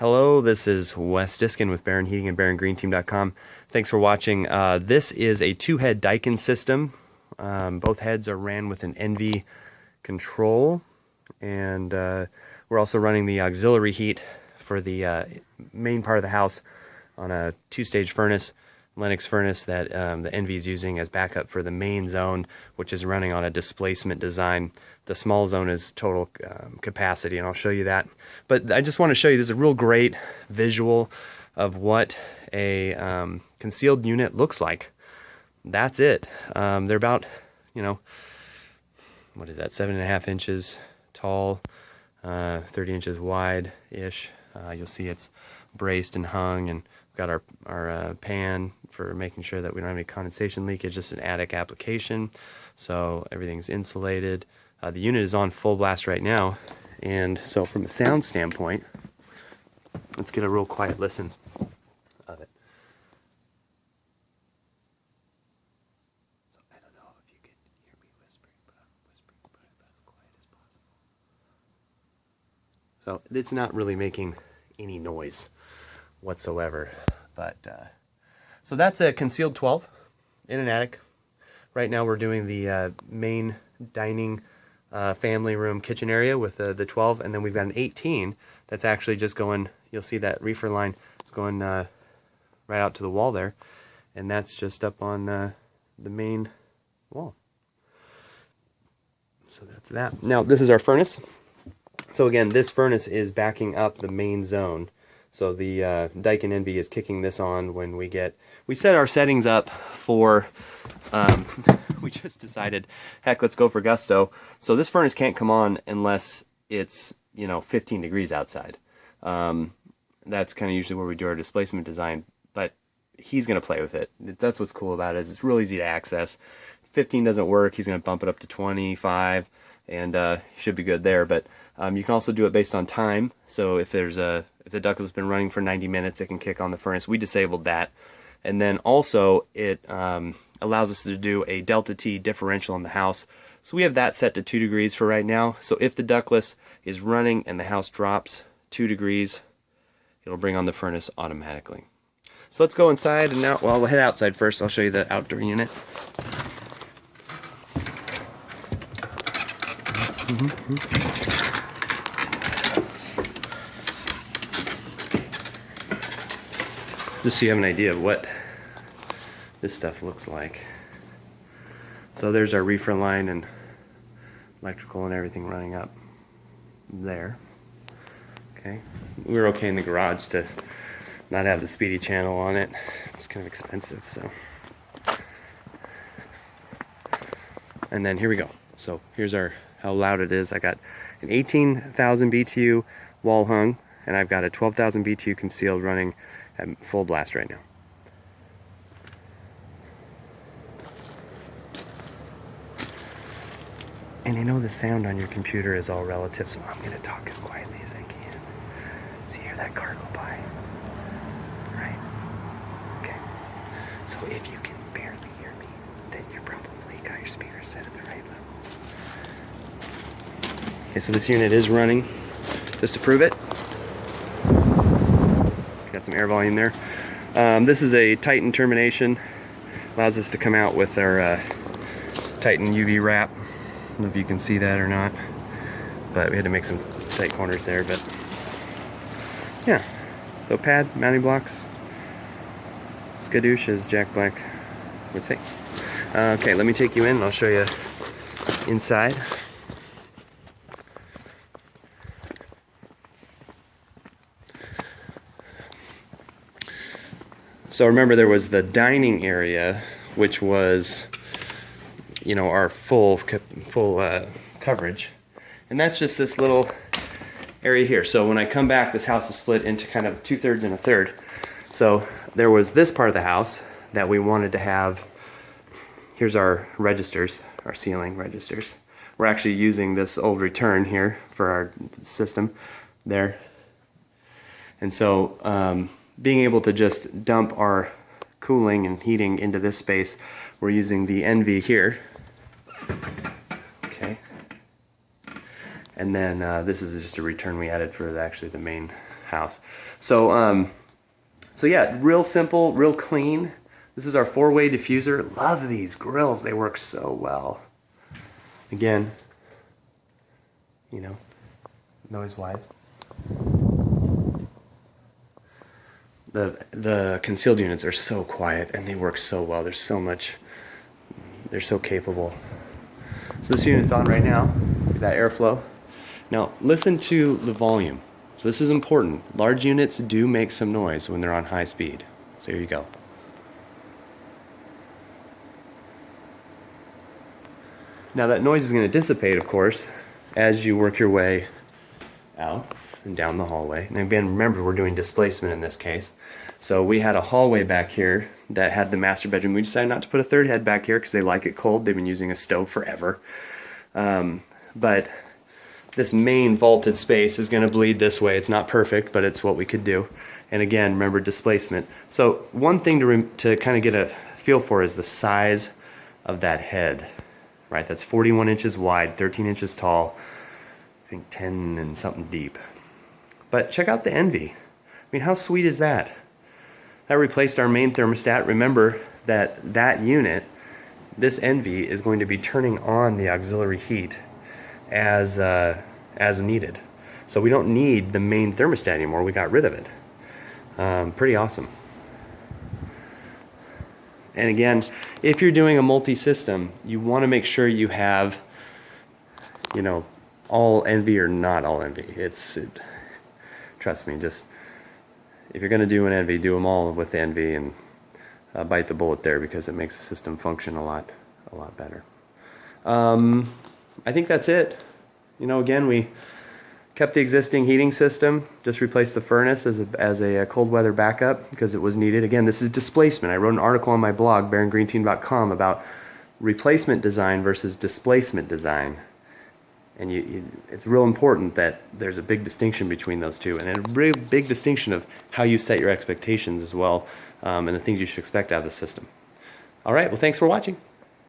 Hello, this is Wes Diskin with Baron Heating and BaronGreenTeam.com. Thanks for watching. This is a two-head Daikin system. Both heads are ran with an Envi Control, and we're also running the auxiliary heat for the main part of the house on a two-stage furnace, Lennox furnace that the Envi is using as backup for the main zone, which is running on a displacement design. The small zone is total capacity, and I'll show you that. But I just want to show you, this is a real great visual of what a concealed unit looks like. That's it. They're about, what is that, 7.5 inches tall, 30 inches wide-ish. You'll see it's braced and hung, and we've got our pan for making sure that we don't have any condensation leakage. Just an attic application, so everything's insulated. The unit is on full blast right now, and so from a sound standpoint, let's get a real quiet listen of it. So I don't know if you can hear me whispering, but I'm whispering about as quiet as possible. So it's not really making any noise whatsoever, but so that's a concealed 12 in an attic. Right now we're doing the main dining family room kitchen area with the 12, and then we've got an 18 that's actually just going, you'll see that reefer line is going right out to the wall there, and that's just up on the main wall. So that's that. Now this is our furnace. So again, this furnace is backing up the main zone. So the Daikin Envi is kicking this on when we set our settings up for, we just decided, heck, let's go for gusto. So this furnace can't come on unless it's, 15 degrees outside. That's kind of usually where we do our displacement design, but he's going to play with it. That's what's cool about it, is it's real easy to access. 15 doesn't work, he's going to bump it up to 25, and he should be good there. But you can also do it based on time. So if the ductless has been running for 90 minutes, it can kick on the furnace. We disabled that. And then also it allows us to do a delta T differential in the house. So we have that set to 2 degrees for right now. So if the ductless is running and the house drops 2 degrees, it'll bring on the furnace automatically. So let's go inside, and now, well, we'll head outside first. I'll show you the outdoor unit. Just so you have an idea of what this stuff looks like. So there's our reefer line and electrical and everything running up there. Okay, we were okay in the garage to not have the speedy channel on it. It's kind of expensive, so. And then here we go. So here's how loud it is. I got an 18,000 BTU wall hung, and I've got a 12,000 BTU concealed running at full blast right now. And I know the sound on your computer is all relative, so I'm going to talk as quietly as I can. So you hear that car go by, right? Okay. So if you can barely hear me, then you're probably got your speakers set at the right level. Okay, so this unit is running. Just to prove it, got some air volume there. This is a Titan termination. Allows us to come out with our Titan UV wrap. I don't know if you can see that or not, but we had to make some tight corners there. But yeah, so pad, mounting blocks, skadoosh, as Jack Black would say. Okay, let me take you in and I'll show you inside. So remember, there was the dining area, which was, our full coverage, and that's just this little area here. So when I come back, this house is split into kind of 2/3 and a third. So there was this part of the house that we wanted to have. Here's our registers, our ceiling registers. We're actually using this old return here for our system there, and so being able to just dump our cooling and heating into this space, we're using the Envi here. Okay, and then this is just a return we added for actually the main house. So, so yeah, real simple, real clean. This is our 4-way diffuser. Love these grills, they work so well. Again, you know, noise-wise. The concealed units are so quiet and they work so well. There's so much, they're so capable. So this unit's on right now, that airflow. Now listen to the volume. So this is important. Large units do make some noise when they're on high speed. So here you go. Now that noise is going to dissipate, of course, as you work your way out and down the hallway. And again, remember, we're doing displacement in this case. So we had a hallway back here that had the master bedroom. We decided not to put a third head back here because they like it cold. They've been using a stove forever. But this main vaulted space is going to bleed this way. It's not perfect, but it's what we could do. And again, remember, displacement. So one thing to kind of get a feel for is the size of that head. Right, that's 41 inches wide, 13 inches tall, I think 10 and something deep. But check out the Envi. I mean, how sweet is that? That replaced our main thermostat. Remember that unit, this Envi, is going to be turning on the auxiliary heat as needed. So we don't need the main thermostat anymore. We got rid of it. Pretty awesome. And again, if you're doing a multi-system, you want to make sure you have, you know, all Envi or not all Envi. Trust me, just if you're going to do an Envi, do them all with Envi and bite the bullet there, because it makes the system function a lot better. I think that's it. You know, again, we kept the existing heating system, just replaced the furnace as a cold weather backup because it was needed. Again, this is displacement. I wrote an article on my blog, barongreenteam.com, about replacement design versus displacement design. And it's real important that there's a big distinction between those two, and a real big distinction of how you set your expectations as well, and the things you should expect out of the system. All right, well, thanks for watching.